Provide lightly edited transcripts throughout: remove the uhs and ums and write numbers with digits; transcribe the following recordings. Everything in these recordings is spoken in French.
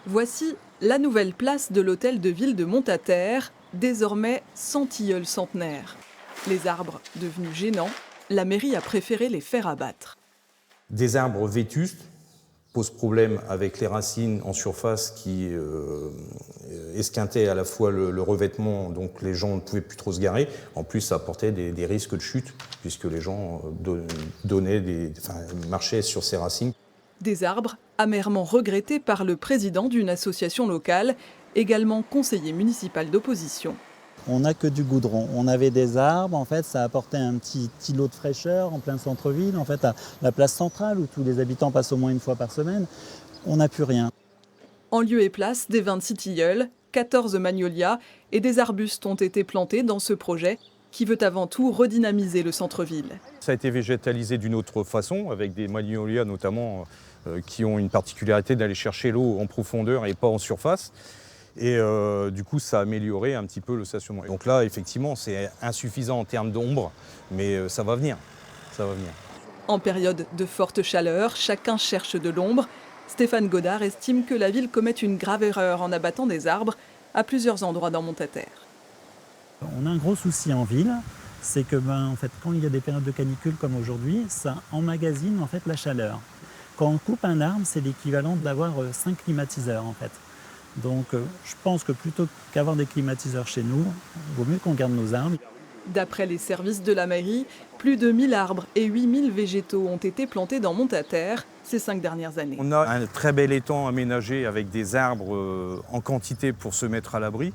Voici la nouvelle place de l'hôtel de ville de Montataire, désormais sans tilleuls centenaires. Les arbres devenus gênants, la mairie a préféré les faire abattre. Des arbres vétustes posent problème avec les racines en surface qui esquintaient à la fois le revêtement, donc les gens ne pouvaient plus trop se garer. En plus, ça apportait des risques de chute, puisque les gens marchaient sur ces racines. Des arbres amèrement regrettés par le président d'une association locale, également conseiller municipal d'opposition. On n'a que du goudron. On avait des arbres, en fait, ça apportait un petit îlot de fraîcheur en plein centre-ville, en fait, à la place centrale où tous les habitants passent au moins une fois par semaine. On n'a plus rien. En lieu et place des 26 tilleuls, 14 magnolias et des arbustes ont été plantés dans ce projet qui veut avant tout redynamiser le centre-ville. Ça a été végétalisé d'une autre façon, avec des magnolias notamment qui ont une particularité d'aller chercher l'eau en profondeur et pas en surface. Et du coup, ça a amélioré un petit peu le stationnement. Donc là, effectivement, c'est insuffisant en termes d'ombre, mais ça va venir. Ça va venir. En période de forte chaleur, chacun cherche de l'ombre. Stéphane Godard estime que la ville commet une grave erreur en abattant des arbres à plusieurs endroits dans Montataire. On a un gros souci en ville, c'est que en fait, quand il y a des périodes de canicule comme aujourd'hui, ça emmagasine en fait, la chaleur. Quand on coupe un arbre, c'est l'équivalent d'avoir 5 climatiseurs en fait. Donc je pense que plutôt qu'avoir des climatiseurs chez nous, il vaut mieux qu'on garde nos arbres. D'après les services de la mairie, plus de 1000 arbres et 8000 végétaux ont été plantés dans Montataire ces 5 dernières années. On a un très bel étang aménagé avec des arbres en quantité pour se mettre à l'abri.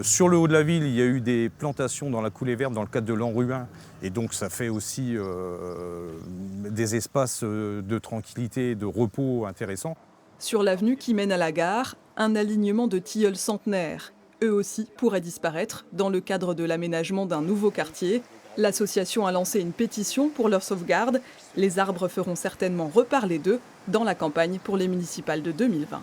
Sur le haut de la ville, il y a eu des plantations dans la coulée verte dans le cadre de l'Enruin. Et donc ça fait aussi des espaces de tranquillité et de repos intéressants. Sur l'avenue qui mène à la gare, un alignement de tilleuls centenaires. Eux aussi pourraient disparaître dans le cadre de l'aménagement d'un nouveau quartier. L'association a lancé une pétition pour leur sauvegarde. Les arbres feront certainement reparler d'eux dans la campagne pour les municipales de 2020.